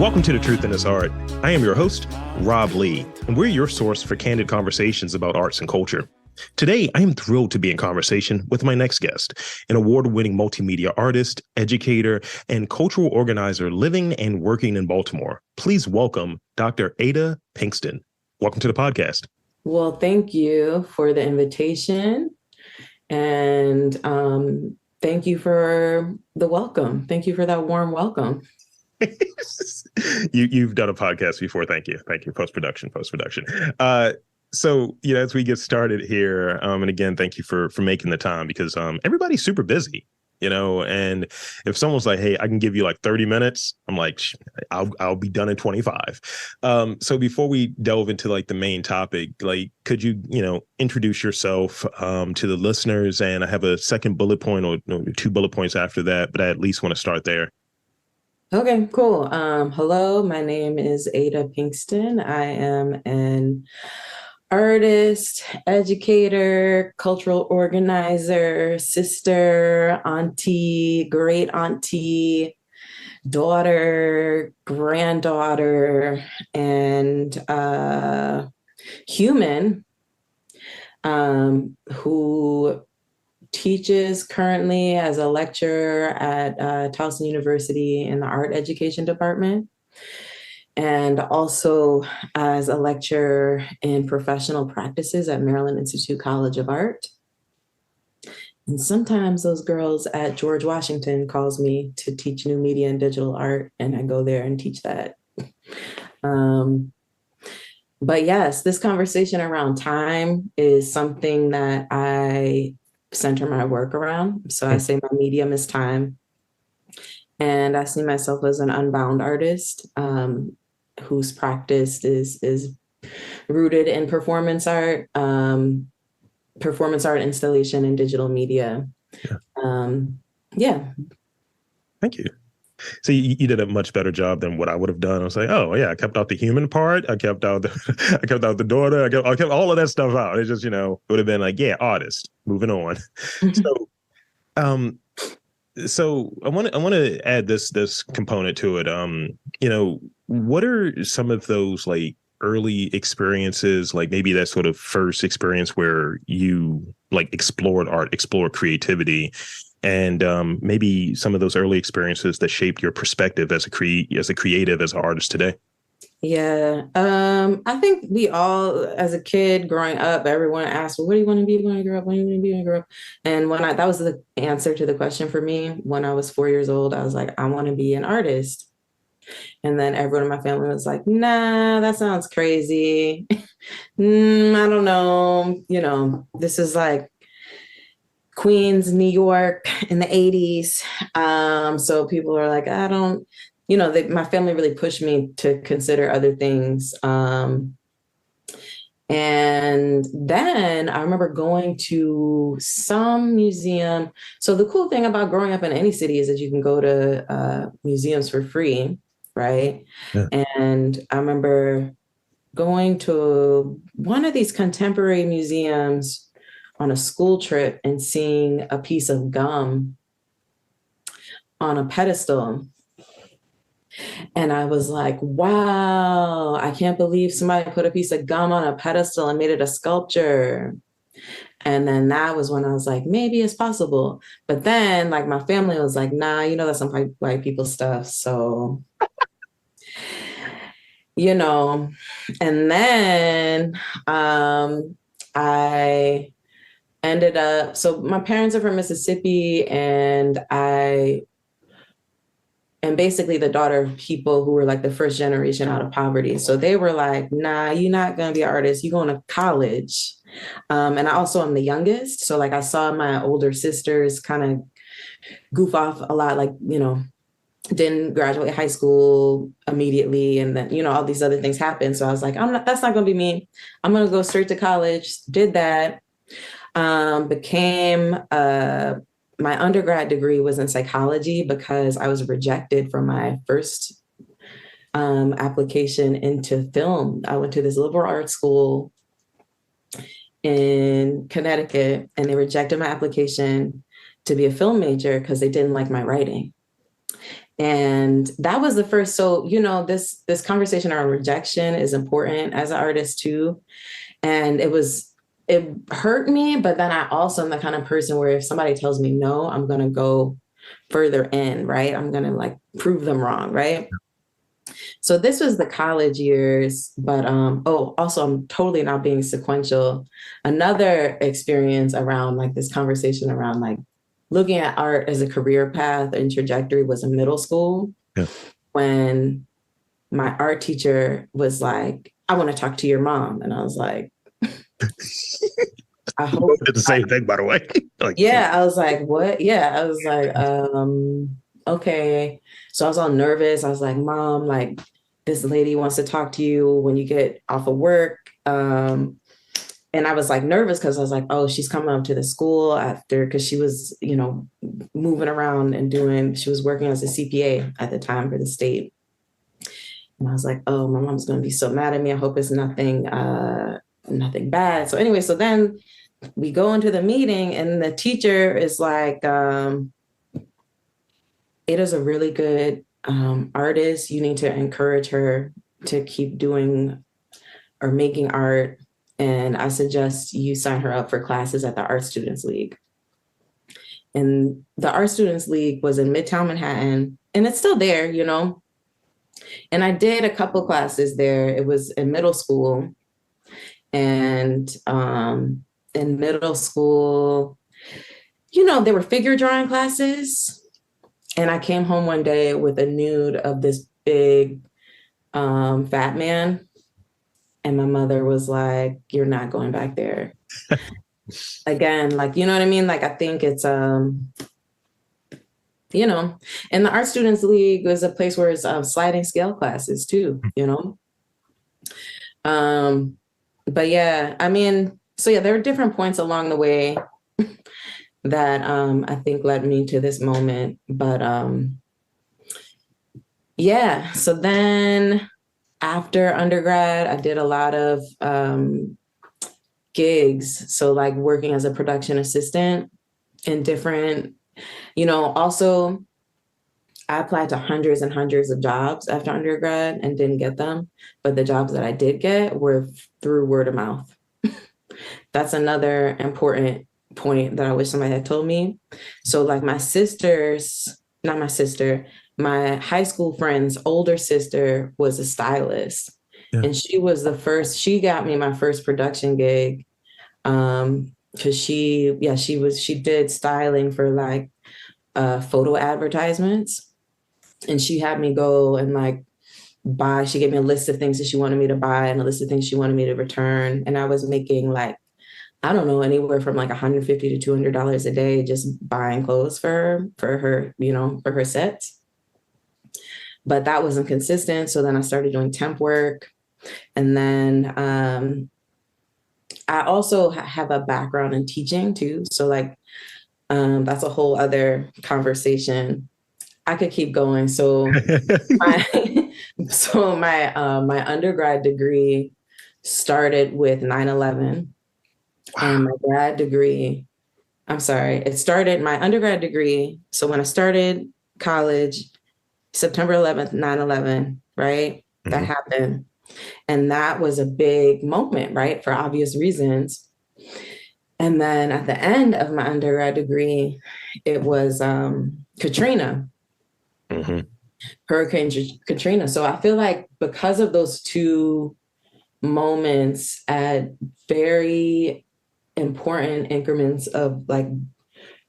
Welcome to The Truth in This Art. I am your host, Rob Lee, and we're your source for candid conversations about arts and culture. Today, I am thrilled to be in conversation with my next guest, an award-winning multimedia artist, educator, and cultural organizer living and working in Baltimore. Please welcome Dr. Ada Pinkston. Welcome to the podcast. Well, thank you for the invitation, and thank you for the welcome. Thank you for that warm welcome. You've done a podcast before. Thank you. Post-production. So, as we get started here, and again, thank you for making the time, because everybody's super busy, and if someone's like, hey, I can give you like 30 minutes, I'm like, I'll be done in 25. So before we delve into like the main topic, like, could you, introduce yourself to the listeners? And I have a second bullet point or two bullet points after that, but I at least want to start there. Okay, cool. Hello, my name is Ada Pinkston. I am an artist, educator, cultural organizer, sister, auntie, great auntie, daughter, granddaughter, and human who teaches currently as a lecturer at Towson University in the art education department, and also as a lecturer in professional practices at Maryland Institute College of Art. And sometimes those girls at George Washington calls me to teach new media and digital art, and I go there and teach that. But yes, this conversation around time is something that I center my work around. So I say my medium is time. And I see myself as an unbound artist whose practice is rooted in performance art installation, and digital media. Yeah. Thank you. So you did a much better job than what I would have done. I was like, oh yeah, I kept out the human part. I kept out the daughter. I kept all of that stuff out. It just, it would have been like, yeah, artist, moving on. So I want to add this component to it. What are some of those like early experiences, like maybe that sort of first experience where you like explored art, explored creativity, and maybe some of those early experiences that shaped your perspective as a creative, as an artist today? Yeah. I think we all, as a kid growing up, everyone asked, well, what do you want to be when you grow up? What do you want to be when you grow up? And that was the answer to the question for me. When I was 4 years old, I was like, I want to be an artist. And then everyone in my family was like, nah, that sounds crazy. I don't know. This is like Queens, New York in the 80s. So people are like, I don't, my family really pushed me to consider other things. And then I remember going to some museum. So the cool thing about growing up in any city is that you can go to museums for free, right? Yeah. And I remember going to one of these contemporary museums on a school trip and seeing a piece of gum on a pedestal. And I was like, wow, I can't believe somebody put a piece of gum on a pedestal and made it a sculpture. And then that was when I was like, maybe it's possible. But then like my family was like, nah, that's some white people stuff. So, and then I ended up, so my parents are from Mississippi, and I am basically the daughter of people who were like the first generation out of poverty. So they were like, nah, you're not going to be an artist. You're going to college. And I also am the youngest. So like I saw my older sisters kind of goof off a lot, like, didn't graduate high school immediately. And then, all these other things happened. So I was like, that's not going to be me. I'm going to go straight to college. Did that. Became my undergrad degree was in psychology because I was rejected from my first application into film. I went to this liberal arts school in Connecticut, and they rejected my application to be a film major because they didn't like my writing. And that was the first. So, this conversation around rejection is important as an artist too. And it hurt me, but then I also am the kind of person where if somebody tells me no, I'm going to go further in, right? I'm going to like prove them wrong, right? So this was the college years, but also I'm totally not being sequential. Another experience around like this conversation around like looking at art as a career path and trajectory was in middle school, Yeah. when my art teacher was like, "I want to talk to your mom," and I was like, "I hope." Did the same thing, by the way. Like, Yeah, I was like, "What?" Yeah, I was like, okay. So I was all nervous. I was like, "Mom, like this lady wants to talk to you when you get off of work." And I was like nervous because I was like, "Oh, she's coming up to the school after," because she was, moving around and she was working as a CPA at the time for the state. And I was like, "Oh, my mom's going to be so mad at me. I hope it's nothing bad." So anyway, so then we go into the meeting and the teacher is like, "Ada's a really good artist. You need to encourage her to keep doing or making art. And I suggest you sign her up for classes at the Art Students League." And the Art Students League was in Midtown Manhattan, and it's still there, And I did a couple classes there. It was in middle school. And in middle school, there were figure drawing classes. And I came home one day with a nude of this big fat man. And my mother was like, "You're not going back there." Again, like, you know what I mean? Like, I think it's, and the Art Students League was a place where it's sliding scale classes too, But yeah, I mean, so yeah, there were different points along the way that I think led me to this moment. But yeah, so then after undergrad, I did a lot of gigs. So like working as a production assistant in different, also I applied to hundreds and hundreds of jobs after undergrad and didn't get them. But the jobs that I did get were through word of mouth. That's another important point that I wish somebody had told me. So like not my sister, my high school friend's older sister was a stylist. Yeah. And she got me my first production gig. Cause she did styling for like photo advertisements. And she had me go and like she gave me a list of things that she wanted me to buy and a list of things she wanted me to return. And I was making like, I don't know, anywhere from like $150 to $200 a day just buying clothes for her, for her sets. But that wasn't consistent. So then I started doing temp work. And then I also have a background in teaching too. So like, that's a whole other conversation. I could keep going. So my undergrad degree started with 9/11. Wow. And my grad degree, it started my undergrad degree. So when I started college, September 11th, 9/11, right? Mm-hmm. That happened. And that was a big moment, right? For obvious reasons. And then at the end of my undergrad degree, it was Katrina. Mm-hmm. Hurricane Katrina. So I feel like because of those two moments at very important increments of like,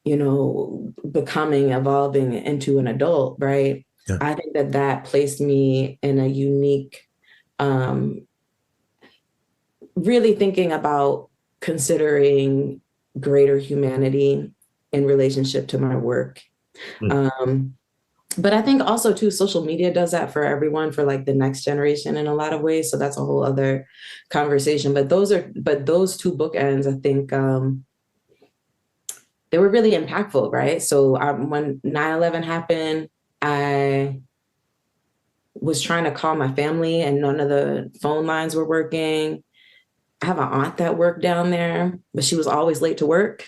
evolving into an adult, right? Yeah. I think that placed me in a unique, really thinking about considering greater humanity in relationship to my work. Mm-hmm. But I think also too, social media does that for everyone, for like the next generation in a lot of ways. So that's a whole other conversation. But those two bookends, I think they were really impactful, right? So when 9/11 happened, I was trying to call my family and none of the phone lines were working. I have an aunt that worked down there, but she was always late to work.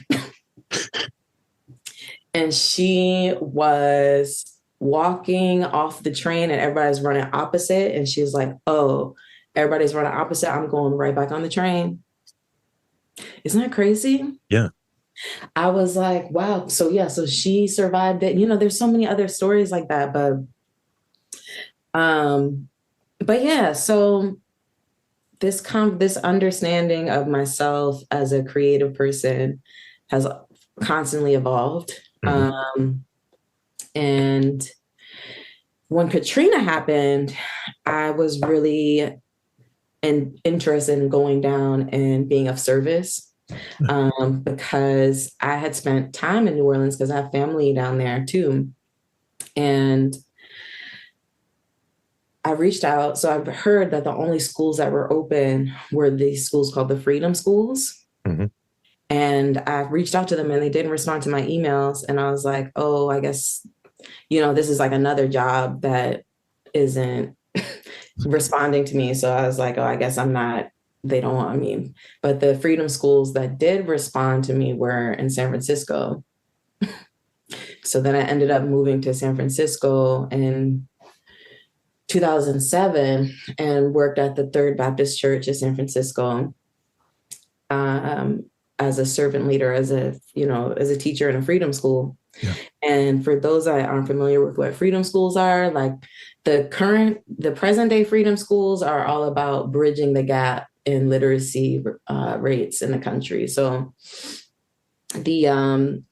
And she was walking off the train and everybody's running opposite. And she was like, oh, everybody's running opposite. I'm going right back on the train. Isn't that crazy? Yeah. I was like, wow. So yeah, so she survived it. You know, there's so many other stories like that, um, but yeah, so this understanding of myself as a creative person has constantly evolved. Mm-hmm. And when Katrina happened, I was really interested in going down and being of service, because I had spent time in New Orleans because I have family down there too. And I reached out. So I've heard that the only schools that were open were these schools called the Freedom Schools. Mm-hmm. And I reached out to them and they didn't respond to my emails. And I was like, oh, I guess, you know, this is like another job that isn't responding to me. So I was like, oh, I guess I'm not, they don't want me. But the Freedom Schools that did respond to me were in San Francisco. So then I ended up moving to San Francisco in 2007 and worked at the Third Baptist Church in San Francisco, as a servant leader, as a teacher in a freedom school. Yeah. And for those that aren't familiar with what freedom schools are, like the present day freedom schools are all about bridging the gap in literacy rates in the country. So in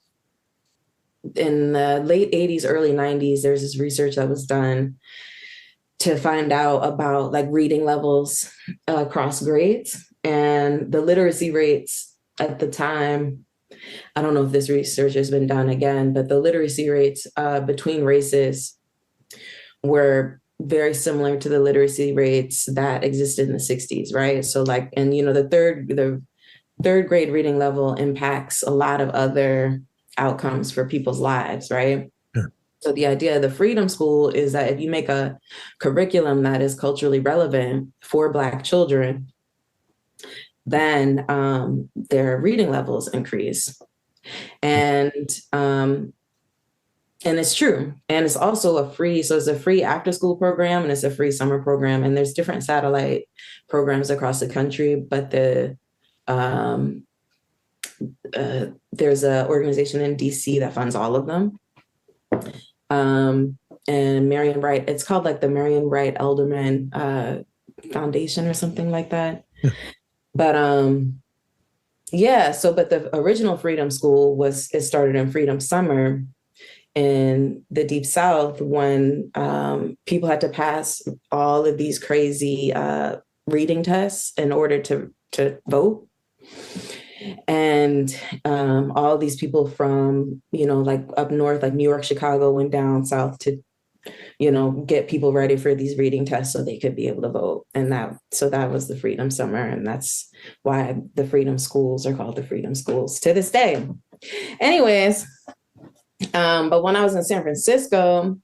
the late 80s, early 90s, there's this research that was done to find out about like reading levels across grades, and the literacy rates at the time, I don't know if this research has been done again, but the literacy rates between races were very similar to the literacy rates that existed in the 60s, right? So like, and you know, the third grade reading level impacts a lot of other outcomes for people's lives, right? So the idea of the Freedom School is that if you make a curriculum that is culturally relevant for Black children, then their reading levels increase. And it's true. And it's also it's a free after school program and it's a free summer program. And there's different satellite programs across the country, but there's an organization in DC that funds all of them. And Marian Wright, it's called like the Marian Wright Elderman Foundation or something like that. Yeah. But but the original Freedom School it started in Freedom Summer in the Deep South when people had to pass all of these crazy reading tests in order to vote. And all these people from, you know, like up north, like New York, Chicago, went down south to, you know, get people ready for these reading tests so they could be able to vote. And that was the Freedom Summer. And that's why the Freedom Schools are called the Freedom Schools to this day. Anyways, but when I was in San Francisco,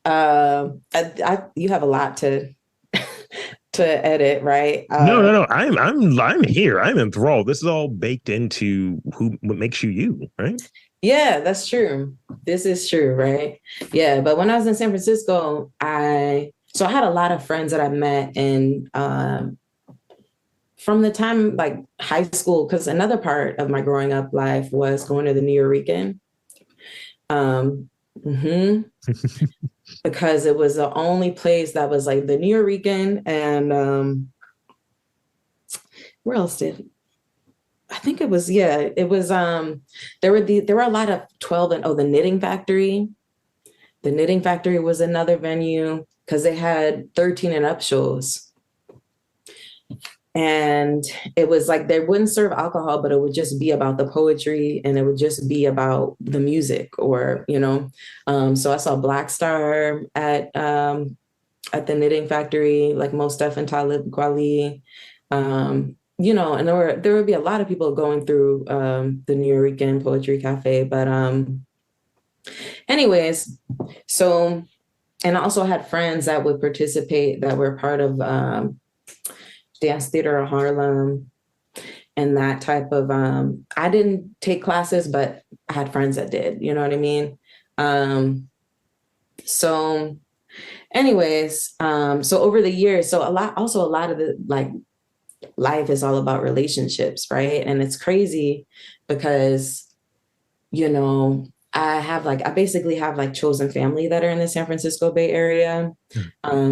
you have a lot to edit, right? No. I'm here. I'm enthralled. This is all baked into what makes you, right? Yeah, that's true. This is true, right? Yeah, but when I was in San Francisco, I had a lot of friends that I met in from the time like high school, because another part of my growing up life was going to the Nuyorican. Because it was the only place that was like the Nuyorican and where else I think it was there were a lot of 12 and the Knitting Factory. The Knitting Factory was another venue because they had 13 and up shows. And it was like they wouldn't serve alcohol, but it would just be about the poetry and it would just be about the music, or, you know. So I saw Black Star at the Knitting Factory, like Mos Def and Talib Kweli. You know, and there would be a lot of people going through the Nuyorican Poetry Cafe. But anyways, so, and I also had friends that would participate that were part of Dance Theater of Harlem and that type of, I didn't take classes, but I had friends that did, you know what I mean? So anyways, so over the years, so a lot of the like life is all about relationships, right? And it's crazy because, you know, I basically have like chosen family that are in the San Francisco Bay Area.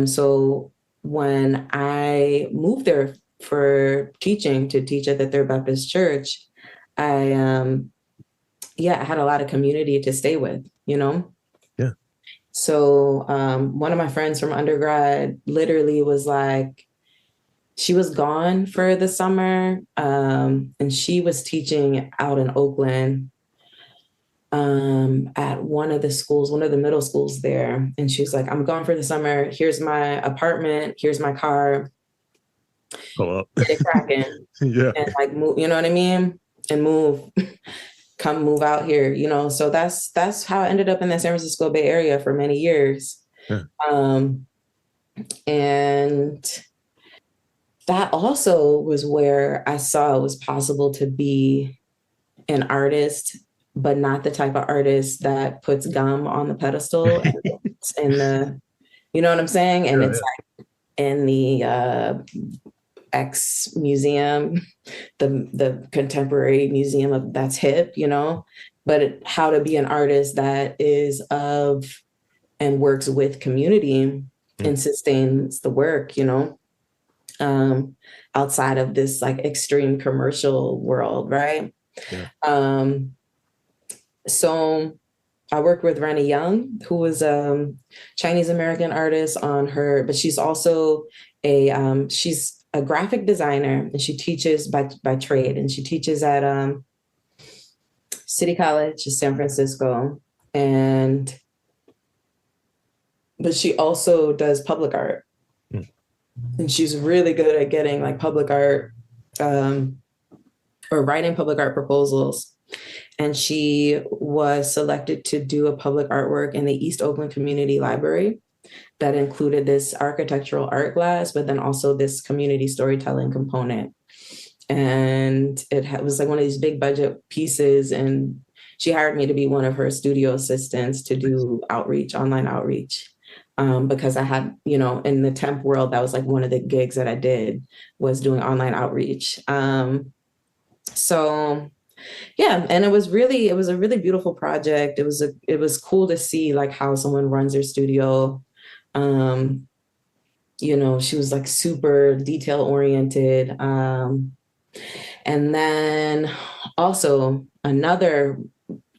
So when I moved there for teaching to teach at the Third Baptist Church, I yeah, I had a lot of community to stay with, you know? Yeah. So one of my friends from undergrad literally was like, she was gone for the summer, and she was teaching out in Oakland at one of the schools, one of the middle schools there. And she was like, I'm gone for the summer. Here's my apartment. Here's my car. Pull up. Get it cracking. Yeah. And like move, you know what I mean? And move, come move out here, you know. So that's how I ended up in the San Francisco Bay Area for many years. Yeah. And that also was where I saw it was possible to be an artist, but not the type of artist that puts gum on the pedestal and in the, you know what I'm saying? And Yeah, it's like in the X museum, the contemporary museum of that's hip, you know, but how to be an artist that is of and works with community and sustains the work, you know, outside of this like extreme commercial world, right? yeah. So I worked with Rennie Young, who was a Chinese American artist on her, but she's also she's a graphic designer and she teaches by trade, and she teaches at City College in San Francisco, and but she also does public art, and she's really good at getting like public art or writing public art proposals. And she was selected to do a public artwork in the East Oakland Community Library that included this architectural art class, but then also this community storytelling component. And it was like one of these big budget pieces. And she hired me to be one of her studio assistants to do outreach, online outreach. Because I had, you know, in the temp world, that was like one of the gigs that I did was doing online outreach. So yeah, and it was a really beautiful project. It was cool to see like how someone runs their studio. You know, she was like super detail oriented. And then also another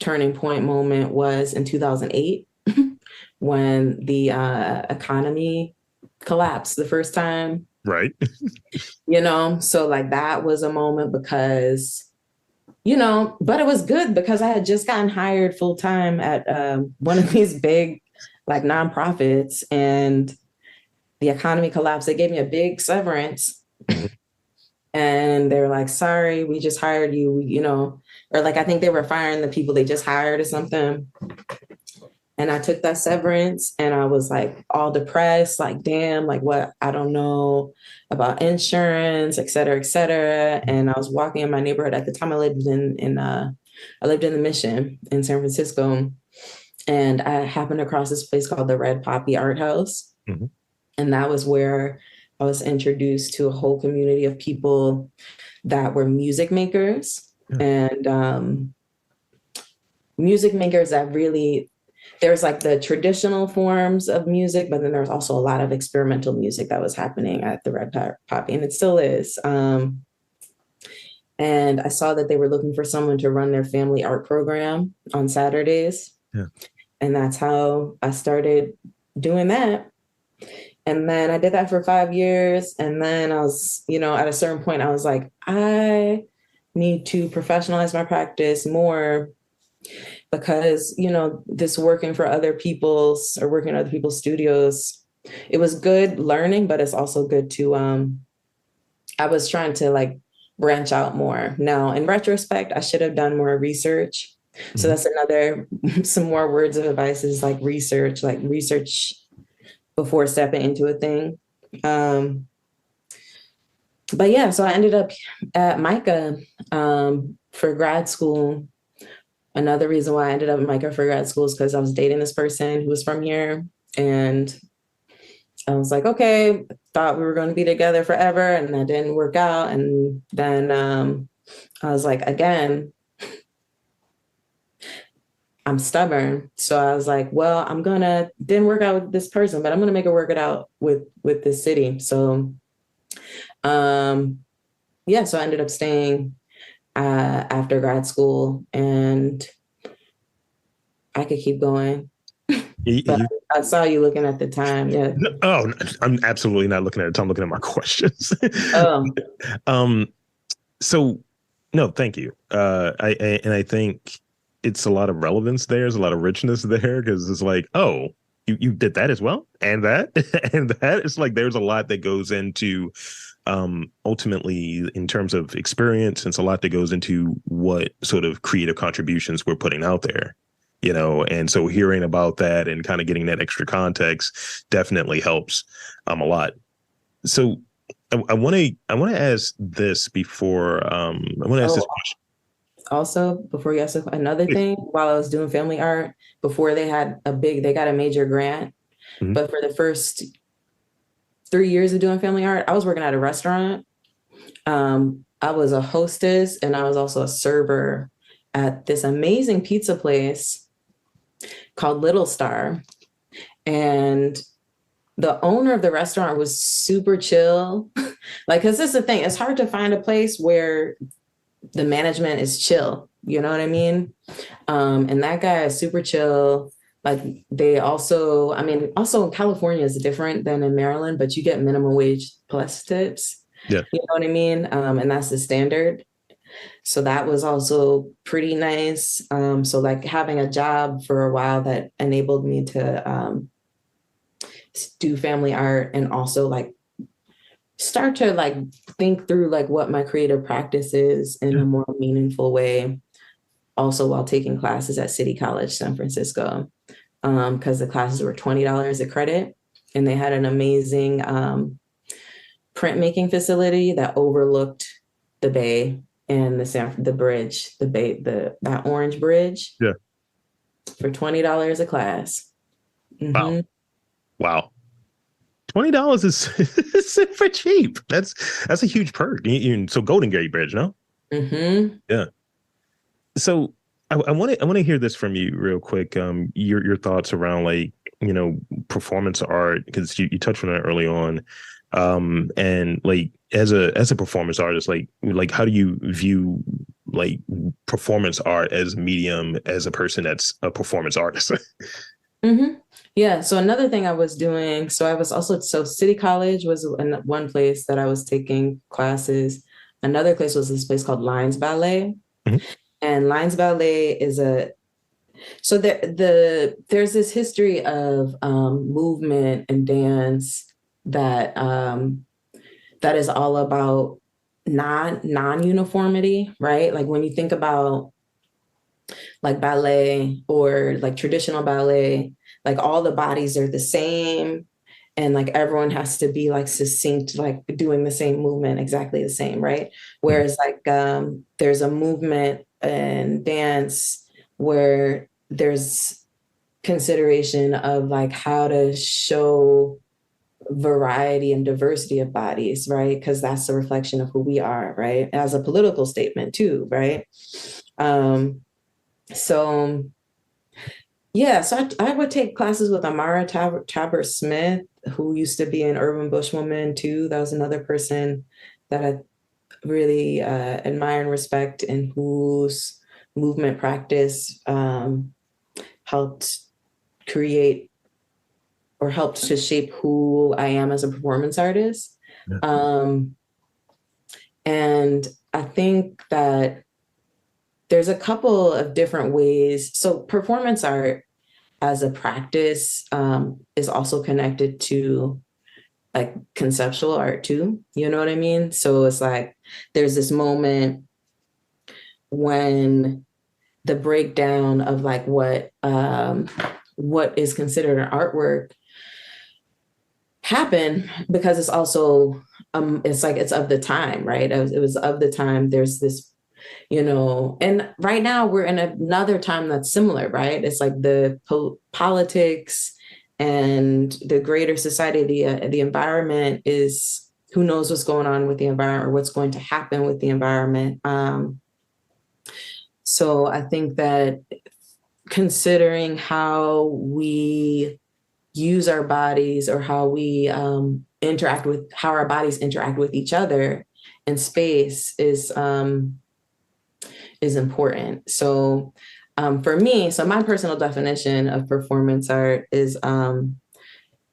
turning point moment was in 2008 when the economy collapsed the first time. Right. You know, so like that was a moment because, you know, but it was good because I had just gotten hired full time at one of these big like nonprofits, and the economy collapsed. They gave me a big severance and they were like, sorry, we just hired you, you know, or like I think they were firing the people they just hired or something. And I took that severance and I was like all depressed, like, damn, like what? I don't know about insurance, et cetera, et cetera. And I was walking in my neighborhood at the time. I lived I lived in the Mission in San Francisco. And I happened across this place called the Red Poppy Art House. Mm-hmm. And that was where I was introduced to a whole community of people that were music makers and music makers that really, there's like the traditional forms of music, but then there's also a lot of experimental music that was happening at the Red Poppy, and it still is. And I saw that they were looking for someone to run their family art program on Saturdays. Yeah. And that's how I started doing that. And then I did that for 5 years. And then I was, you know, at a certain point, I was like, I need to professionalize my practice more because, you know, this working for other people's or working in other people's studios, it was good learning, but it's also good to, I was trying to like branch out more. Now, in retrospect, I should have done more research. So that's another, some more words of advice is like research before stepping into a thing. But yeah, so I ended up at MICA for grad school. Another reason why I ended up in Micro for grad school is because I was dating this person who was from here. And I was like, okay, thought we were going to be together forever. And that didn't work out. And then I was like, again, I'm stubborn. So I was like, well, didn't work out with this person, but I'm gonna make it work it out with this city. So um yeah, so I ended up staying after grad school, and I could keep going. But You, I saw you looking at the time. Yeah. oh, I'm absolutely not looking at it. I'm looking at my questions. Oh, um, so no, thank you. And I think it's a lot of relevance there. There's a lot of richness there because it's like, oh, you did that as well, and that, and that. It's like there's a lot that goes into ultimately in terms of experience. It's a lot that goes into what sort of creative contributions we're putting out there, you know. And so hearing about that and kind of getting that extra context definitely helps a lot. So I want to ask this before I want to ask this oh, question. also before you ask another thing, while I was doing family art, before they got a major grant, Mhm. but for the first 3 years of doing family art, I was working at a restaurant. I was a hostess and I was also a server at this amazing pizza place called Little Star. And the owner of the restaurant was super chill. Like, because this is the thing, it's hard to find a place where the management is chill. You know what I mean? And that guy is super chill. Like they also, I mean, also in California is different than in Maryland, but you get minimum wage plus tips. Yeah. You know what I mean? And that's the standard. So that was also pretty nice. So like having a job for a while that enabled me to do family art and also like start to like think through like what my creative practice is in Yeah. a more meaningful way. Also while taking classes at City College, San Francisco, because the classes were $20 a credit, and they had an amazing printmaking facility that overlooked the bay and the bridge, the bay, that orange bridge Yeah. for $20 a class. Wow. Mm-hmm. Wow. $20 is super cheap. That's a huge perk. So Golden Gate Bridge, no? Mm-hmm. Yeah. So I want to hear this from you real quick. Your thoughts around like, you know, performance art, because you touched on that early on. And like as a performance artist, like how do you view like performance art as medium as a person that's a performance artist? Mm-hmm. Yeah. So another thing I was doing, so City College was one place that I was taking classes. Another place was this place called Lines Ballet. Mhm. And Lines Ballet is there's this history of movement and dance that is all about non-uniformity, right? Like when you think about like ballet or like traditional ballet, like all the bodies are the same and like everyone has to be like succinct, like doing the same movement exactly the same, right? Whereas like there's a movement and dance where there's consideration of like how to show variety and diversity of bodies, right? Because that's a reflection of who we are, right? As a political statement too, right? Um, so yeah, so I would take classes with Amara Tabor Smith, who used to be an urban bushwoman too. That was another person that I really admire and respect, and whose movement practice helped create or helped to shape who I am as a performance artist. Yeah. Um, and I think that there's a couple of different ways. So performance art as a practice is also connected to like conceptual art too. You know what I mean? So it's like there's this moment when the breakdown of like what is considered an artwork happen because it's also it's like it's of the time, right? It was of the time. There's this And right now we're in another time that's similar, right? It's like the politics and the greater society, the environment is, who knows what's going on with the environment or what's going to happen with the environment. So I think that considering how we use our bodies, or how we how our bodies interact with each other in space is important. So for me, so my personal definition of performance art is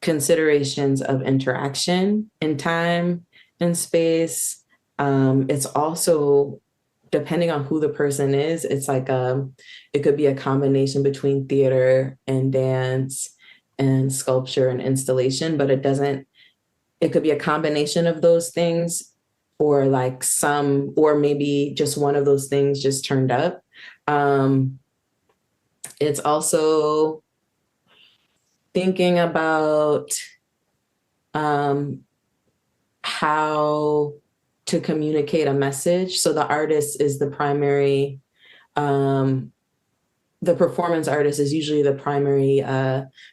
considerations of interaction in time and space. It's also, depending on who the person is, it's like it could be a combination between theater and dance and sculpture and installation, but it could be a combination of those things, or like or maybe just one of those things just turned up. It's also thinking about how to communicate a message. So the artist is the primary, the performance artist is usually the primary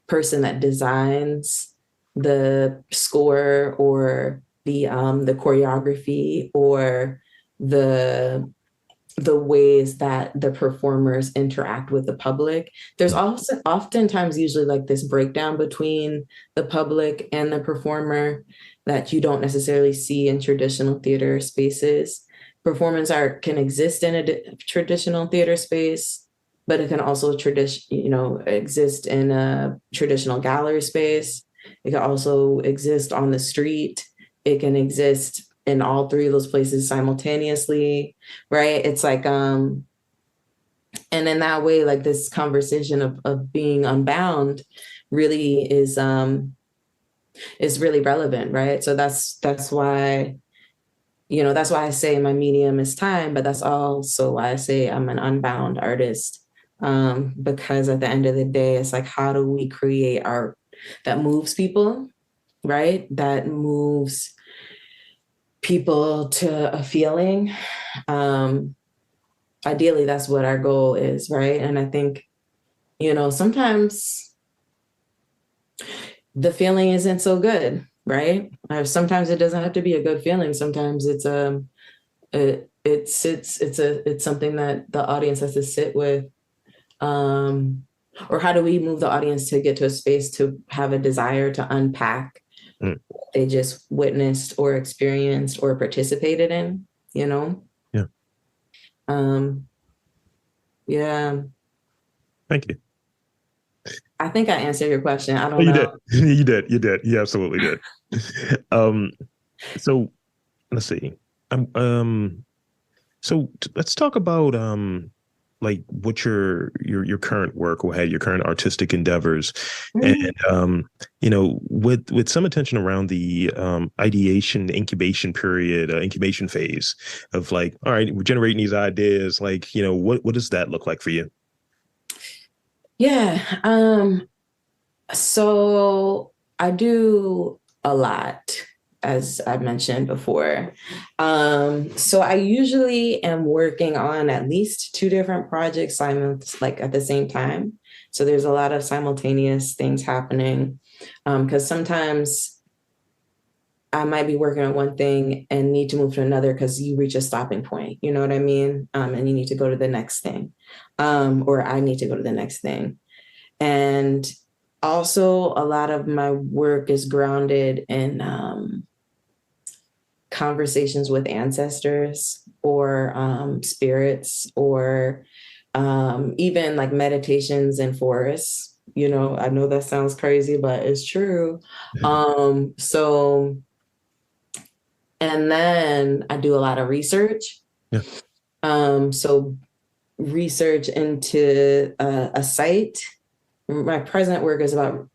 person that designs the score, or the choreography, or the ways that the performers interact with the public. There's also oftentimes usually like this breakdown between the public and the performer that you don't necessarily see in traditional theater spaces. Performance art can exist in a traditional theater space, but it can also exist in a traditional gallery space. It can also exist on the street. It can exist in all three of those places simultaneously, right? It's like, and in that way, like this conversation of being unbound really is really relevant, right? So that's why, that's why I say my medium is time, but that's also why I say I'm an unbound artist. Because at the end of the day, it's like, how do we create art that moves people, right? That moves people to a feeling. Ideally, that's what our goal is, right? And I think, sometimes the feeling isn't so good, right? Sometimes it doesn't have to be a good feeling. Sometimes it's it's something that the audience has to sit with. Or how do we move the audience to get to a space to have a desire to unpack what they just witnessed or experienced or participated in, Yeah. Yeah. Thank you. I think I answered your question. I Oh, don't you did. know. You did. You did. You absolutely did. Um, so let's see. Let's talk about like what your current work, or had your current artistic endeavors, Mhm. and with some attention around the ideation, incubation period, incubation phase of like, all right, we're generating these ideas. Like, what does that look like for you? Yeah. So I do a lot, as I mentioned before. So I usually am working on at least two different projects like at the same time. So there's a lot of simultaneous things happening. Because sometimes I might be working on one thing and need to move to another because you reach a stopping point. You know what I mean? And you need to go to the next thing. Or I need to go to the next thing. And also, a lot of my work is grounded in conversations with ancestors, or spirits, or even like meditations in forests. I know that sounds crazy, but it's true. So, and then I do a lot of research. Yeah. So research into a site. My present work is about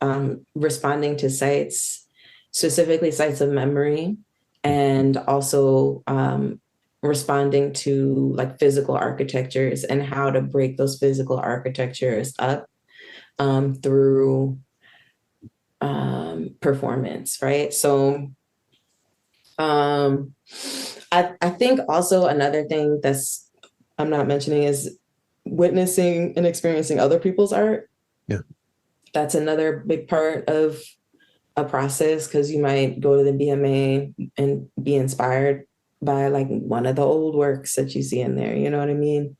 responding to sites, specifically sites of memory, and also responding to like physical architectures and how to break those physical architectures up through performance, right? So I think also another thing that's I'm not mentioning is witnessing and experiencing other people's art. Yeah. That's another big part of a process, because you might go to the BMA and be inspired by like one of the old works that you see in there. You know what I mean?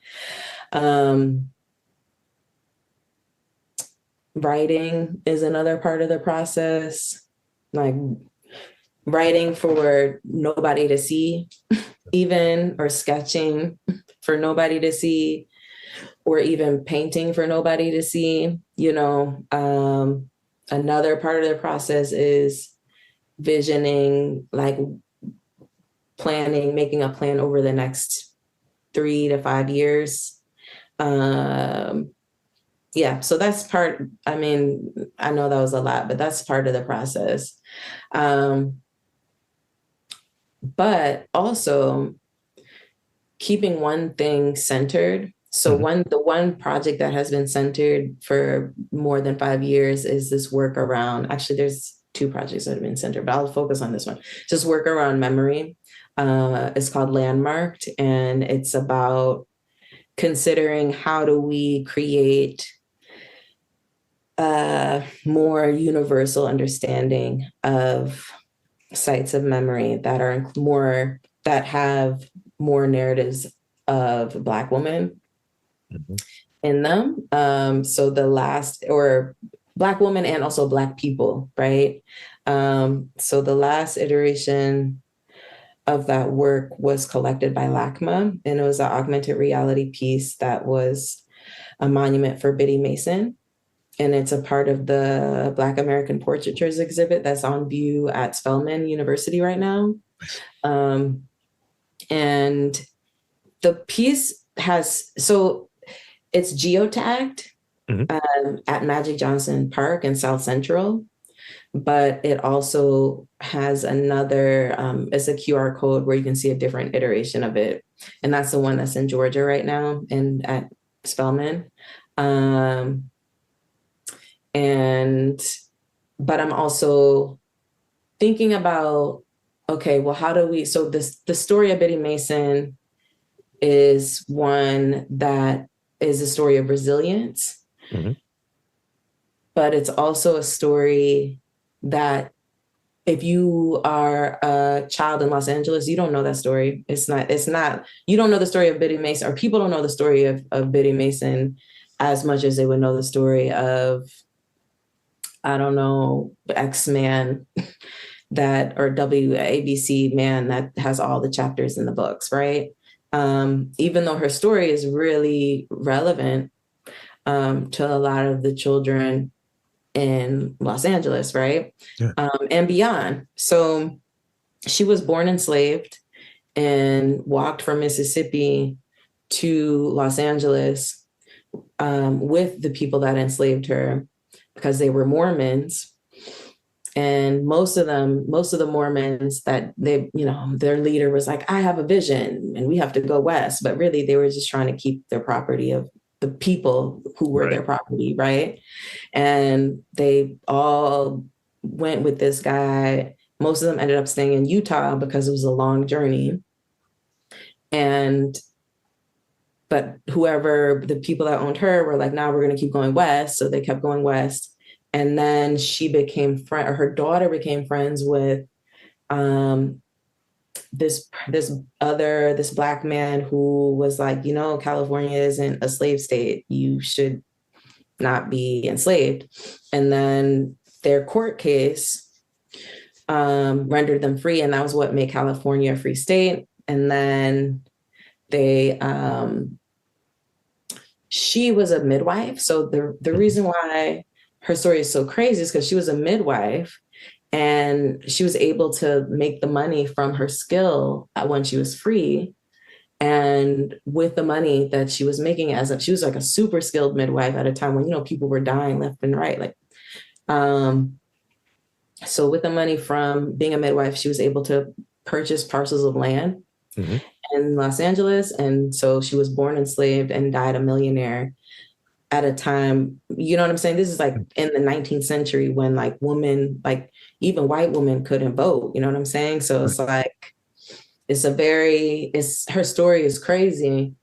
Um, Writing is another part of the process, like writing for nobody to see, even, or sketching for nobody to see, or even painting for nobody to see. Another part of the process is visioning, like planning, making a plan over the next 3 to 5 years. Yeah, so that's part. I mean, I know that was a lot, but that's part of the process. Um, but also keeping one thing centered. So the one project that has been centered for more than 5 years is this work around, actually there's two projects that have been centered, but I'll focus on this one. Just work around memory. It's called Landmarked, and it's about considering how do we create a more universal understanding of sites of memory that are more, that have more narratives of Black women in them. So the last, or Black women and also Black people, right? So the last iteration of that work was collected by LACMA, and it was an augmented reality piece that was a monument for Biddy Mason. And it's a part of the Black American Portraitures exhibit that's on view at Spelman University right now. And the piece has, so it's geotagged at Magic Johnson Park in South Central, but it also has another, it's a QR code where you can see a different iteration of it. And that's the one that's in Georgia right now and at Spelman. But I'm also thinking about, okay, well, how do we, so the story of Biddy Mason is one that is a story of resilience, but it's also a story that if you are a child in Los Angeles, you don't know that story. It's not, you don't know the story of Biddy Mason, or people don't know the story of Biddy Mason as much as they would know the story of, I don't know, X-Man that, or WABC man that has all the chapters in the books, right? Even though her story is really relevant to a lot of the children in Los Angeles, right? Yeah. And beyond. So she was born enslaved and walked from Mississippi to Los Angeles with the people that enslaved her, because they were Mormons. And most of the Mormons that they, their leader was like, I have a vision and we have to go west. But really they were just trying to keep their property of the people who were their property, right? And they all went with this guy. Most of them ended up staying in Utah because it was a long journey. But whoever, the people that owned her were like, nah, we're going to keep going west. So they kept going west. And then she became her daughter became friends with this Black man who was like, California isn't a slave state. You should not be enslaved. And then their court case rendered them free. And that was what made California a free state. And then she was a midwife. So the reason why her story is so crazy is because she was a midwife and she was able to make the money from her skill when she was free. And with the money that she was making she was like a super skilled midwife at a time when, people were dying left and right. So with the money from being a midwife, she was able to purchase parcels of land in Los Angeles. And so she was born enslaved and died a millionaire at a time, you know what I'm saying? This is like in the 19th century when like women, like even white women couldn't vote, you know what I'm saying? So it's like, her story is crazy.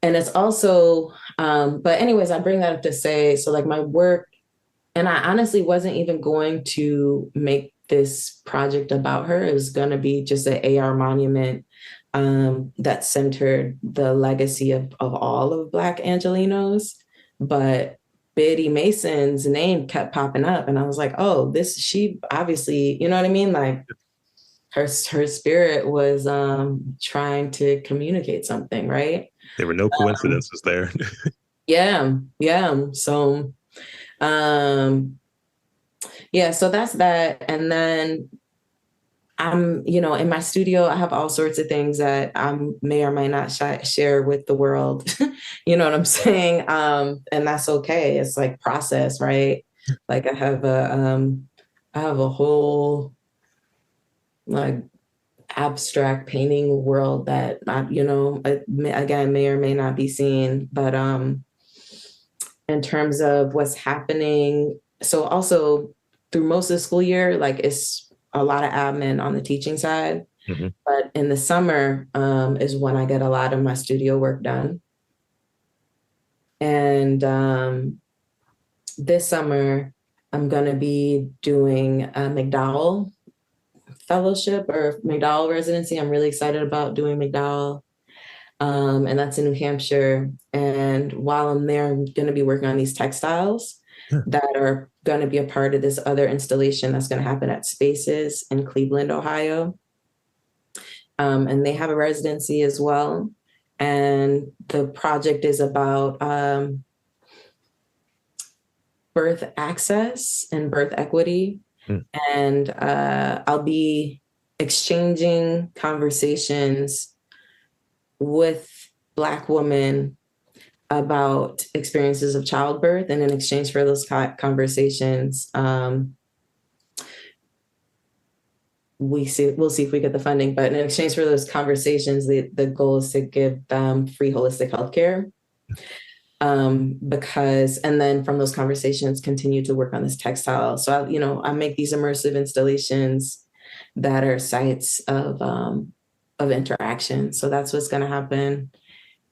And it's also, but anyways, I bring that up to say, so like my work, and I honestly wasn't even going to make this project about her. It was going to be just an AR monument that centered the legacy of all of Black Angelenos. But Biddy Mason's name kept popping up. And I was like, oh, she obviously, you know what I mean? Like her spirit was trying to communicate something, right? There were no coincidences there. Yeah, yeah. So um yeah, so that's that. And then in my studio, I have all sorts of things that I may or may not share with the world. You know what I'm saying? And that's okay. It's like process, right? Like I have a whole like abstract painting world that again may or may not be seen. But in terms of what's happening, so also through most of the school year, like it's a lot of admin on the teaching side. Mhm. But in the summer is when I get a lot of my studio work done. And this summer, I'm going to be doing a McDowell fellowship or McDowell residency. I'm really excited about doing McDowell. And that's in New Hampshire. And while I'm there, I'm going to be working on these textiles Yeah. that are going to be a part of this other installation that's going to happen at Spaces in Cleveland, Ohio. And they have a residency as well. And the project is about birth access and birth equity. Mm. And I'll be exchanging conversations with Black women about experiences of childbirth. And in exchange for those conversations, we'll see if we get the funding. But in exchange for those conversations, the goal is to give them free holistic healthcare. And then from those conversations, continue to work on this textile. So I make these immersive installations that are sites of interaction. So that's what's going to happen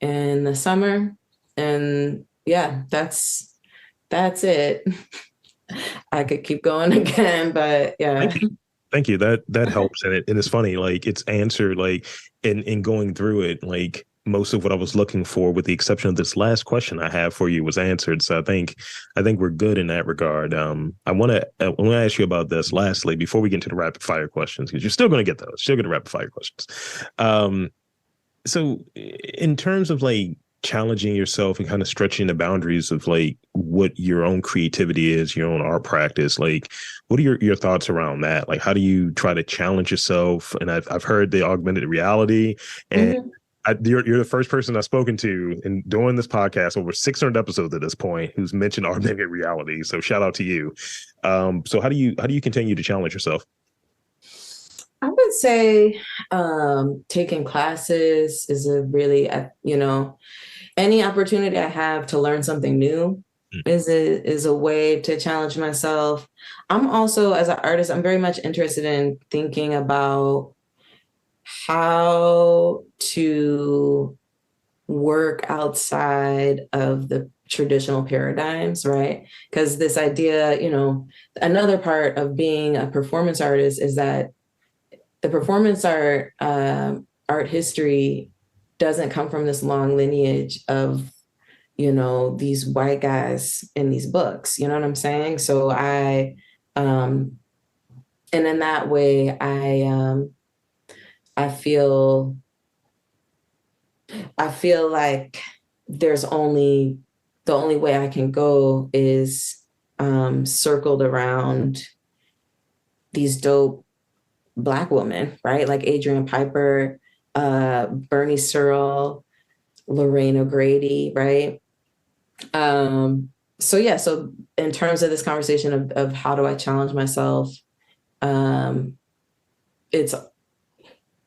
in the summer. And yeah, that's it. I could keep going again, but yeah. Thank you. Thank you. That helps. And it's funny, like it's answered like in going through it, like most of what I was looking for, with the exception of this last question I have for you, was answered. So I think we're good in that regard. I want to ask you about this lastly before we get into the rapid fire questions, because you're still going to get those. Still going to rapid fire questions. So in terms of like challenging yourself and kind of stretching the boundaries of like what your own creativity is, your own art practice, like what are your thoughts around that? Like, how do you try to challenge yourself? And I've heard the augmented reality, and Mm-hmm. you're the first person I've spoken to in doing this podcast, over 600 episodes at this point, who's mentioned augmented reality. So shout out to you. So how do you continue to challenge yourself? I would say taking classes is a really, any opportunity I have to learn something new is a way to challenge myself. I'm also, as an artist, I'm very much interested in thinking about how to work outside of the traditional paradigms, right? Because this idea, another part of being a performance artist is that the performance art history doesn't come from this long lineage of these white guys in these books. You know what I'm saying? So and in that way, I feel like the only way I can go is circled around these dope Black women, right? Like Adrian Piper, Bernie Searle, Lorraine O'Grady, right? So in terms of this conversation of how do I challenge myself, it's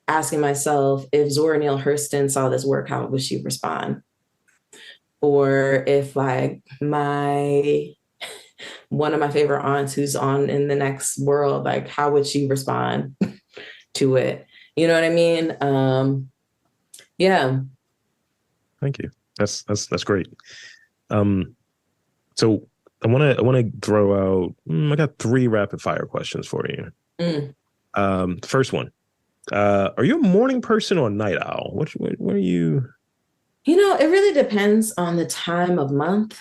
asking myself, if Zora Neale Hurston saw this work, how would she respond? Or if like one of my favorite aunts who's on in the next world, like how would she respond to it? You know what I mean? Yeah. Thank you. That's great. Um, so I want to throw out. I got three rapid fire questions for you. Mm. The first one. Are you a morning person or a night owl? What are you? It really depends on the time of month,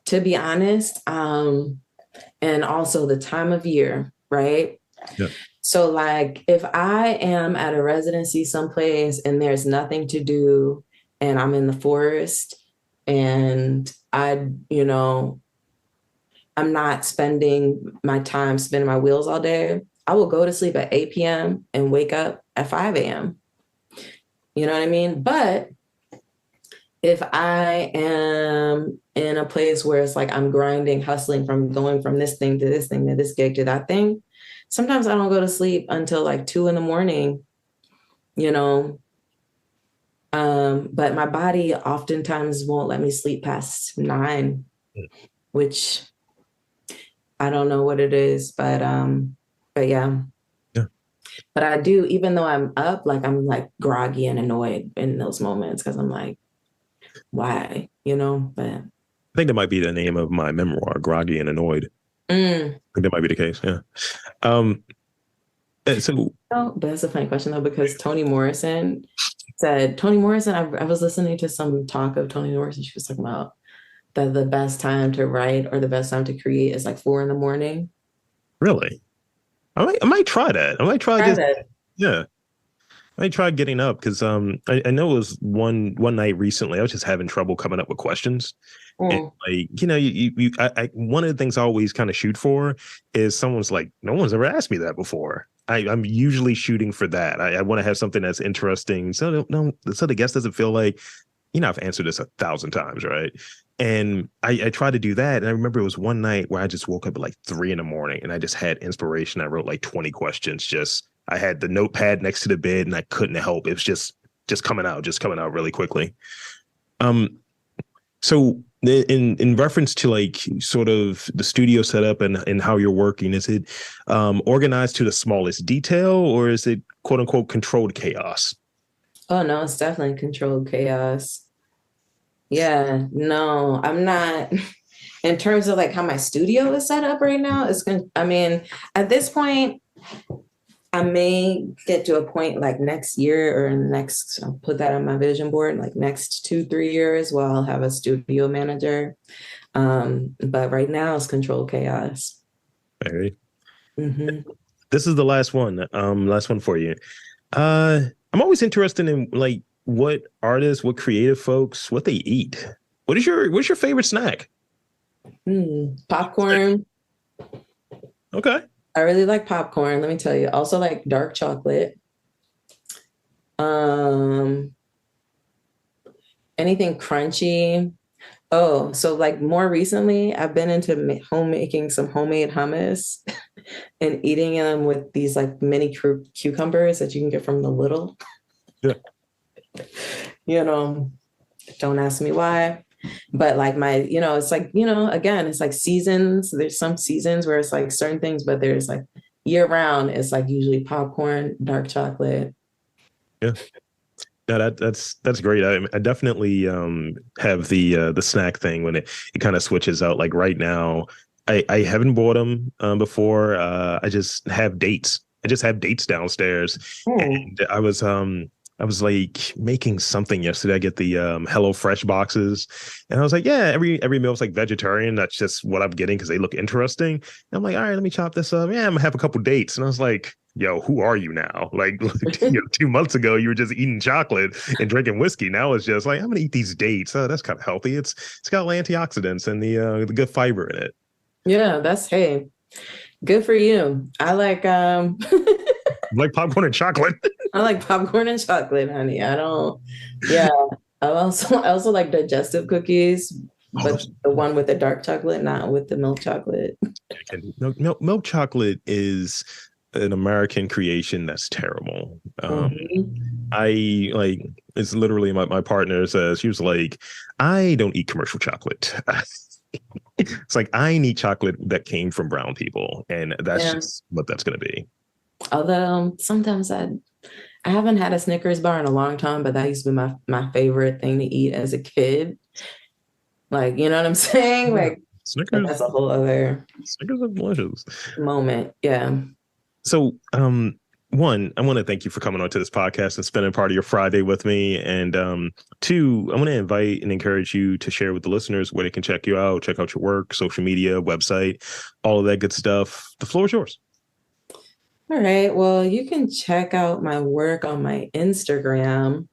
to be honest, and also the time of year, right? Yeah. So, like, if I am at a residency someplace and there's nothing to do, and I'm in the forest, and I'm not spending my time spinning my wheels all day, I will go to sleep at 8 p.m. and wake up at 5 a.m. You know what I mean? But if I am in a place where it's like I'm grinding, hustling from going from this thing to this thing to this gig to that thing, sometimes I don't go to sleep until like 2 in the morning, you know. But my body oftentimes won't let me sleep past 9, which I don't know what it is, but yeah. Yeah. But I do, even though I'm up, like I'm like groggy and annoyed in those moments because I'm like, why, but I think that might be the name of my memoir, Groggy and Annoyed. I think that might be the case. Yeah. So, but that's a funny question though, because Toni Morrison, I was listening to some talk of Toni Morrison. She was talking about that the best time to write or the best time to create is like 4 in the morning. really, I might try that. I might try Try just that. yeah. I tried getting up because I know it was one night recently. I was just having trouble coming up with questions. And Mm. like, one of the things I always kind of shoot for is someone's like, no one's ever asked me that before. I'm usually shooting for that. I want to have something that's interesting. So the guest doesn't feel like, I've answered this 1,000 times, right? And I tried to do that. And I remember it was one night where I just woke up at like 3 in the morning and I just had inspiration. I wrote like 20 questions. I had the notepad next to the bed and I couldn't help. It was just coming out really quickly. So in reference to like sort of the studio setup and how you're working, is it organized to the smallest detail or is it quote unquote controlled chaos? Oh no, it's definitely controlled chaos. Yeah, no, I'm not. In terms of like how my studio is set up right now, I mean, at this point, I may get to a point like next year or I'll put that on my vision board, like next 2, 3 years where I'll have a studio manager. But right now it's controlled chaos. Very. Mm-hmm. This is the last one. Last one for you. I'm always interested in like what creative folks, what they eat. What's your favorite snack? Popcorn. Okay. I really like popcorn. Let me tell you. Also like dark chocolate. Um, Anything crunchy. Oh, so like more recently, I've been into making some homemade hummus and eating them with these like mini cucumbers that you can get from the little. Yeah. Don't ask me why. But like it's like, again, it's like seasons. There's some seasons where it's like certain things, but there's like year round, it's like usually popcorn, dark chocolate. Yeah. Yeah, that's great. I definitely have the snack thing when it kind of switches out. Like right now, I haven't bought them before. I just have dates. I just have dates downstairs, and I was like making something yesterday. I get the Hello Fresh boxes, and I was like, yeah, every meal's like vegetarian. That's just what I'm getting because they look interesting. And I'm like, all right, let me chop this up. Yeah, I'm gonna have a couple dates, and I was like, yo, who are you now? Like, 2 months ago, you were just eating chocolate and drinking whiskey. Now it's just like, I'm gonna eat these dates. Oh, that's kind of healthy. It's got antioxidants and the good fiber in it. Yeah, hey, good for you. I like Like popcorn and chocolate. I like popcorn and chocolate, honey. I don't. Yeah, I also like digestive cookies, Oh, but the one with the dark chocolate, not with the milk chocolate. milk chocolate is an American creation that's terrible. I like it's literally my partner says she was like, I don't eat commercial chocolate. It's like I need chocolate that came from brown people, and that's Yeah. just what that's going to be. Although sometimes I haven't had a Snickers bar in a long time, but that used to be my favorite thing to eat as a kid. Like, you know what I'm saying? Like, but Snickers, that's a whole other Snickers are delicious. moment. Yeah. So, one, I want to thank you for coming onto this podcast and spending part of your Friday with me. And two, I want to invite and encourage you to share with the listeners where they can check you out, check out your work, social media, website, all of that good stuff. The floor is yours. All right. Well, you can check out my work on my Instagram.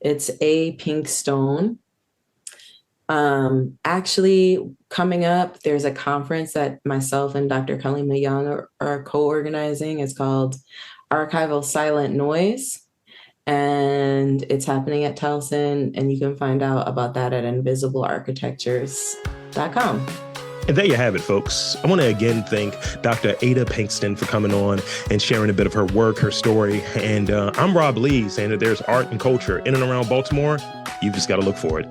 It's Ada Pinkston. Actually, coming up, there's a conference that myself and Dr. Kalima Young are co-organizing. It's called Archival Silent Noise, and it's happening at Towson, and you can find out about that at invisiblearchitectures.com. And there you have it, folks. I want to again thank Dr. Ada Pinkston for coming on and sharing a bit of her work, her story. And I'm Rob Lee, saying that there's art and culture in and around Baltimore. You've just got to look for it.